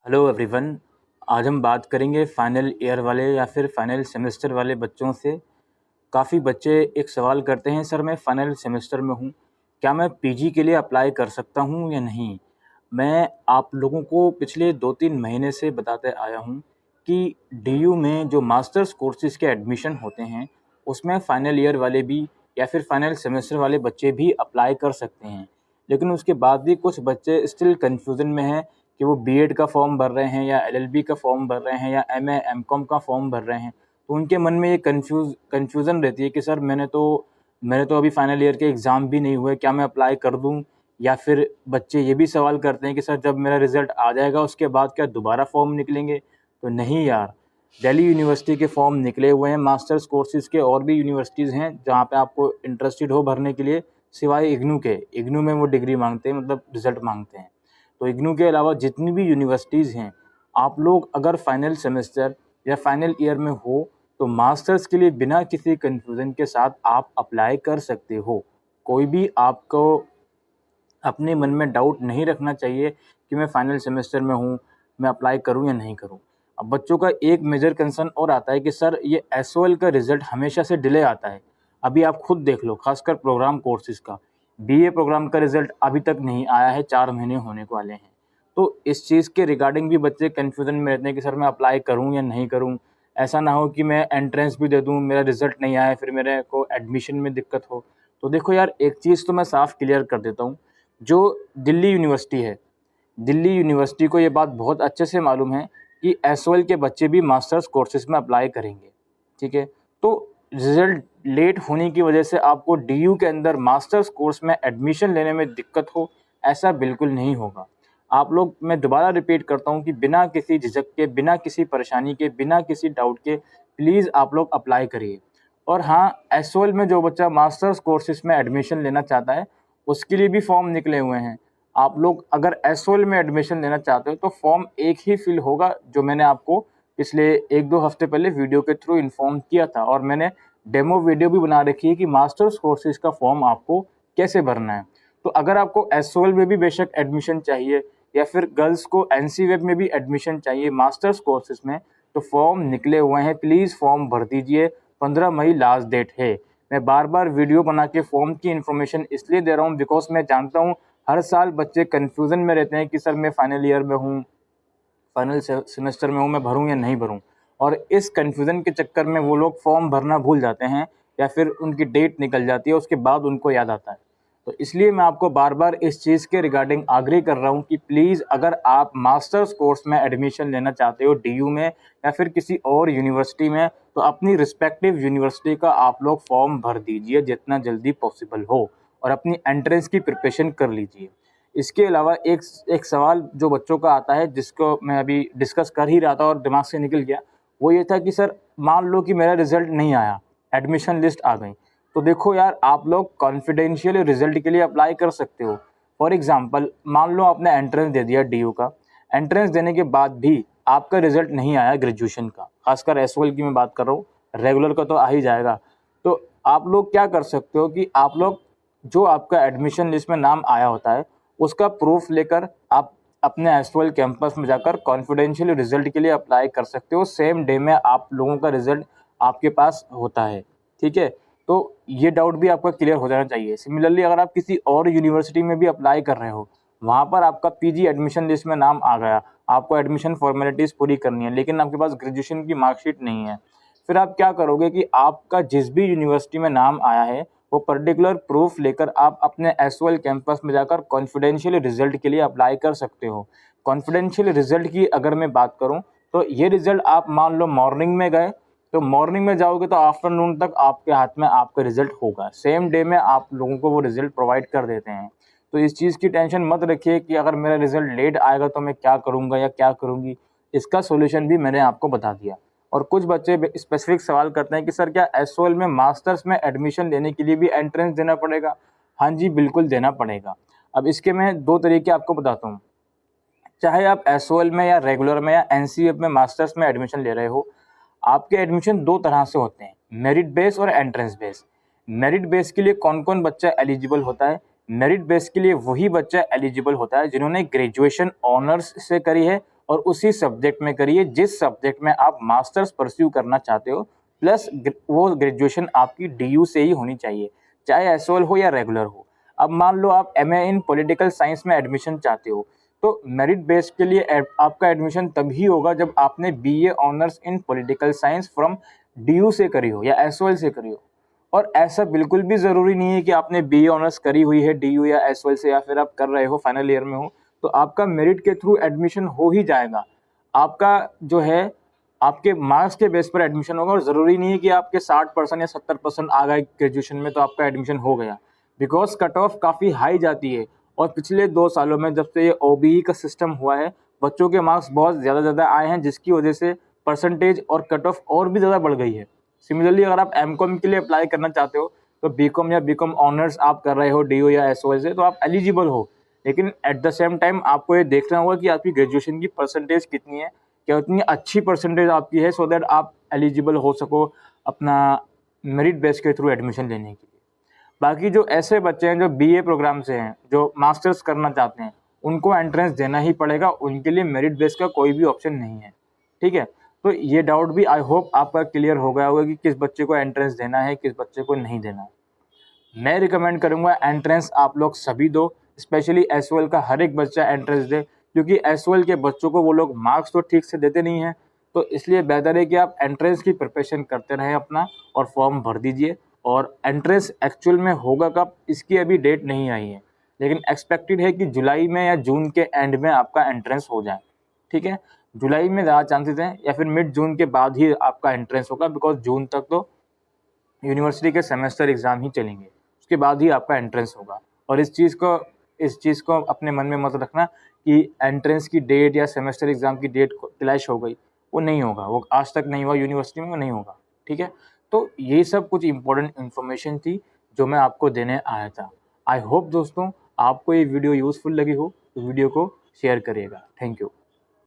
Hello everyone. आज हम बात करेंगे फाइनल ईयर वाले या फिर फाइनल सेमेस्टर वाले बच्चों से। काफ़ी बच्चे एक सवाल करते हैं, सर मैं फाइनल सेमेस्टर में हूँ, क्या मैं पीजी के लिए अप्लाई कर सकता हूँ या नहीं। मैं आप लोगों को पिछले 2-3 महीने से बताते आया हूँ कि डीयू में जो मास्टर्स कोर्सेज़ के एडमिशन होते हैं उसमें फाइनल ईयर वाले भी या फिर फाइनल सेमेस्टर वाले बच्चे भी अप्लाई कर सकते हैं। लेकिन उसके बाद भी कुछ बच्चे स्टिल कन्फ्यूज़न में हैं कि वो बीएड का फॉर्म भर रहे हैं या एलएलबी का फॉर्म भर रहे हैं या एमए एमकॉम का फॉर्म भर रहे हैं। तो उनके मन में ये कन्फ्यूज़न रहती है कि सर मैंने तो अभी फाइनल ईयर के एग्ज़ाम भी नहीं हुए, क्या मैं अप्लाई कर दूँ? या फिर बच्चे ये भी सवाल करते हैं कि सर जब मेरा रिज़ल्ट आ जाएगा उसके बाद क्या दोबारा फॉर्म निकलेंगे? तो नहीं यार, दिल्ली यूनिवर्सिटी के फॉर्म निकले हुए हैं, मास्टर्स कोर्सेज़ के और भी यूनिवर्सिटीज़ हैं जहाँ पे आपको इंटरेस्टेड हो भरने के लिए, सिवाय इग्नू के। इग्नू में वो डिग्री माँगते हैं, मतलब रिज़ल्ट माँगते हैं। तो इग्नू के अलावा जितनी भी यूनिवर्सिटीज़ हैं, आप लोग अगर फाइनल सेमेस्टर या फाइनल ईयर में हो तो मास्टर्स के लिए बिना किसी कन्फ्यूज़न के साथ आप अप्लाई कर सकते हो। कोई भी आपको अपने मन में डाउट नहीं रखना चाहिए कि मैं फाइनल सेमेस्टर में हूँ, मैं अप्लाई करूँ या नहीं करूँ। अब बच्चों का एक मेजर कंसर्न और आता है कि सर ये एसओएल का रिज़ल्ट हमेशा से डिले आता है। अभी आप खुद देख लो, खासकर प्रोग्राम कोर्सेज़ का, बीए प्रोग्राम का रिज़ल्ट अभी तक नहीं आया है, 4 महीने होने को वाले हैं। तो इस चीज़ के रिगार्डिंग भी बच्चे कन्फ्यूज़न में रहते हैं कि सर मैं अप्लाई करूँ या नहीं करूँ। ऐसा ना हो कि मैं एंट्रेंस भी दे दूँ, मेरा रिज़ल्ट नहीं आया, फिर मेरे को एडमिशन में दिक्कत हो। तो देखो यार, एक चीज़ तो मैं साफ क्लियर कर देता हूँ, जो दिल्ली यूनिवर्सिटी है, दिल्ली यूनिवर्सिटी को ये बात बहुत अच्छे से मालूम है कि एसओएल के बच्चे भी मास्टर्स कोर्सेज़ में अप्लाई करेंगे, ठीक है? तो रिज़ल्ट लेट होने की वजह से आपको डीयू के अंदर मास्टर्स कोर्स में एडमिशन लेने में दिक्कत हो, ऐसा बिल्कुल नहीं होगा। आप लोग, मैं दोबारा रिपीट करता हूँ कि बिना किसी झिझक के, बिना किसी परेशानी के, बिना किसी डाउट के प्लीज़ आप लोग अप्लाई करिए। और हाँ, एसओएल में जो बच्चा मास्टर्स कोर्सेज़ में एडमिशन लेना चाहता है, उसके लिए भी फॉर्म निकले हुए हैं। आप लोग अगर एसओएल में एडमिशन लेना चाहते हो तो फॉर्म एक ही फिल होगा, जो मैंने आपको पिछले 1-2 हफ्ते पहले वीडियो के थ्रू इन्फॉर्म किया था, और मैंने डेमो वीडियो भी बना रखी है कि मास्टर्स कोर्सेज़ का फॉर्म आपको कैसे भरना है। तो अगर आपको एसओएल में भी बेशक एडमिशन चाहिए या फिर गर्ल्स को एनसी वेब में भी एडमिशन चाहिए मास्टर्स कोर्सेज़ में, तो फॉर्म निकले हुए हैं, प्लीज़ फॉर्म भर दीजिए। 15 मई लास्ट डेट है। मैं बार-बार वीडियो बना के फॉर्म की इन्फॉर्मेशन इसलिए दे रहा हूँ बिकॉज़ मैं जानता हूँ हर साल बच्चे कन्फ्यूज़न में रहते हैं कि सर मैं फाइनल ईयर में हूँ, फाइनल सेमेस्टर में हूँ, मैं भरूँ या नहीं भरूँ। और इस कन्फ्यूज़न के चक्कर में वो लोग फॉर्म भरना भूल जाते हैं या फिर उनकी डेट निकल जाती है, उसके बाद उनको याद आता है। तो इसलिए मैं आपको बार-बार इस चीज़ के रिगार्डिंग आग्रह कर रहा हूँ कि प्लीज़ अगर आप मास्टर्स कोर्स में एडमिशन लेना चाहते हो डीयू में या फिर किसी और यूनिवर्सिटी में, तो अपनी रिस्पेक्टिव यूनिवर्सिटी का आप लोग फॉर्म भर दीजिए जितना जल्दी पॉसिबल हो, और अपनी एंट्रेंस की प्रिपरेशन कर लीजिए। इसके अलावा एक एक सवाल जो बच्चों का आता है, जिसको मैं अभी डिस्कस कर ही रहा था और दिमाग से निकल गया, वो ये था कि सर मान लो कि मेरा रिज़ल्ट नहीं आया, एडमिशन लिस्ट आ गई, तो देखो यार, आप लोग कॉन्फिडेंशियल रिज़ल्ट के लिए अप्लाई कर सकते हो। फॉर एग्ज़ाम्पल, मान लो आपने एंट्रेंस दे दिया डीयू का, एंट्रेंस देने के बाद भी आपका रिज़ल्ट नहीं आया ग्रेजुएशन का, खासकर एसओएल की मैं बात कर रहा हूँ, रेगुलर का तो आ ही जाएगा। तो आप लोग क्या कर सकते हो कि आप लोग जो आपका एडमिशन लिस्ट में नाम आया होता है, उसका प्रूफ लेकर आप अपने एसओएल कैंपस में जाकर कॉन्फिडेंशियल रिज़ल्ट के लिए अप्लाई कर सकते हो। सेम डे में आप लोगों का रिज़ल्ट आपके पास होता है, ठीक है? तो ये डाउट भी आपका क्लियर हो जाना चाहिए। सिमिलरली अगर आप किसी और यूनिवर्सिटी में भी अप्लाई कर रहे हो, वहाँ पर आपका पीजी एडमिशन लिस्ट में नाम आ गया, आपको एडमिशन फॉर्मेलिटीज़ पूरी करनी है, लेकिन आपके पास ग्रेजुएशन की मार्कशीट नहीं है। फिर आप क्या करोगे कि आपका जिस भी यूनिवर्सिटी में नाम आया है, वो पर्टिकुलर प्रूफ लेकर आप अपने एसओएल कैंपस में जाकर कॉन्फिडेंशियल रिज़ल्ट के लिए अप्लाई कर सकते हो। कॉन्फिडेंशियल रिज़ल्ट की अगर मैं बात करूँ, तो ये रिज़ल्ट आप मान लो मॉर्निंग में गए, तो मॉर्निंग में जाओगे तो आफ्टरनून तक आपके हाथ में आपका रिज़ल्ट होगा। सेम डे में आप लोगों को वो रिज़ल्ट प्रोवाइड कर देते हैं। तो इस चीज़ की टेंशन मत रखिए कि अगर मेरा रिज़ल्ट लेट आएगा तो मैं क्या करूँगा या क्या करूँगी। इसका सॉल्यूशन भी मैंने आपको बता दिया। और कुछ बच्चे स्पेसिफिक सवाल करते हैं कि सर क्या एसओएल में मास्टर्स में एडमिशन लेने के लिए भी एंट्रेंस देना पड़ेगा? हाँ जी, बिल्कुल देना पड़ेगा। अब इसके मैं 2 तरीके आपको बताता हूँ। चाहे आप एसओएल में या रेगुलर में या एनसीएफ में मास्टर्स में एडमिशन ले रहे हो, आपके एडमिशन 2 तरह से होते हैं, मेरिट बेस और एंट्रेंस बेस। मेरिट बेस के लिए कौन-कौन बच्चा एलिजिबल होता है? मेरिट बेस के लिए वही बच्चा एलिजिबल होता है जिन्होंने ग्रेजुएशन ऑनर्स से करी है और उसी सब्जेक्ट में करिए जिस सब्जेक्ट में आप मास्टर्स परस्यू करना चाहते हो, प्लस वो ग्रेजुएशन आपकी DU से ही होनी चाहिए, चाहे एसओएल हो या रेगुलर हो। अब मान लो आप MA इन पॉलिटिकल साइंस में एडमिशन चाहते हो, तो मेरिट बेस के लिए आपका एडमिशन तभी होगा जब आपने BA honours in political science from DU से करी हो या एसओएल से करी हो। और ऐसा बिल्कुल भी ज़रूरी नहीं है कि आपने BA ऑनर्स करी हुई है DU या एसओएल से, या फिर आप कर रहे हो फाइनल ईयर में हो तो आपका मेरिट के थ्रू एडमिशन हो ही जाएगा। आपका जो है आपके मार्क्स के बेस पर एडमिशन होगा, और ज़रूरी नहीं है कि आपके 60% या 70% आ गए ग्रेजुएशन में तो आपका एडमिशन हो गया, बिकॉज कट ऑफ काफ़ी हाई जाती है। और पिछले 2 सालों में जब से ये OBE का सिस्टम हुआ है, बच्चों के मार्क्स बहुत ज़्यादा आए हैं, जिसकी वजह से परसेंटेज और कट ऑफ और भी ज़्यादा बढ़ गई है। सिमिलरली अगर आप MCOM के लिए अप्लाई करना चाहते हो तो BCom या BCom ऑनर्स आप कर रहे हो DU या SOL से, तो आप एलिजिबल हो, लेकिन एट द सेम टाइम आपको ये देखना होगा कि आपकी ग्रेजुएशन की परसेंटेज कितनी है, क्या उतनी अच्छी परसेंटेज आपकी है, सो दैट आप एलिजिबल हो सको अपना मेरिट बेस के थ्रू एडमिशन लेने के लिए। बाकी जो ऐसे बच्चे हैं जो BA प्रोग्राम से हैं, जो मास्टर्स करना चाहते हैं, उनको एंट्रेंस देना ही पड़ेगा, उनके लिए मेरिट बेस का कोई भी ऑप्शन नहीं है। ठीक है, तो ये डाउट भी आई होप आपका क्लियर हो गया होगा कि किस बच्चे को एंट्रेंस देना है, किस बच्चे को नहीं देना है। मैं रिकमेंड करूँगा एंट्रेंस आप लोग सभी दो, स्पेशली SOL का हर एक बच्चा एंट्रेंस दे, क्योंकि SOL के बच्चों को वो लोग मार्क्स तो ठीक से देते नहीं हैं, तो इसलिए बेहतर है कि आप एंट्रेंस की प्रिपरेशन करते रहें अपना, और फॉर्म भर दीजिए। और एंट्रेंस एक्चुअल में होगा कब, इसकी अभी डेट नहीं आई है, लेकिन एक्सपेक्टेड है कि जुलाई में या जून के एंड में आपका एंट्रेंस हो जाए। ठीक है, जुलाई में ज़्यादा चांसेस हैं, या फिर मिड जून के बाद ही आपका एंट्रेंस होगा, बिकॉज जून तक तो यूनिवर्सिटी के सेमेस्टर एग्ज़ाम ही चलेंगे, उसके बाद ही आपका एंट्रेंस होगा। और इस चीज़ को अपने मन में मत रखना कि एंट्रेंस की डेट या सेमेस्टर एग्ज़ाम की डेट क्लैश हो गई, वो नहीं होगा, वो आज तक नहीं हुआ यूनिवर्सिटी में, वो नहीं होगा। ठीक है, तो ये सब कुछ इंपॉर्टेंट इन्फॉर्मेशन थी जो मैं आपको देने आया था। आई होप दोस्तों आपको ये वीडियो यूज़फुल लगी हो, तो वीडियो को शेयर करिएगा। Thank you.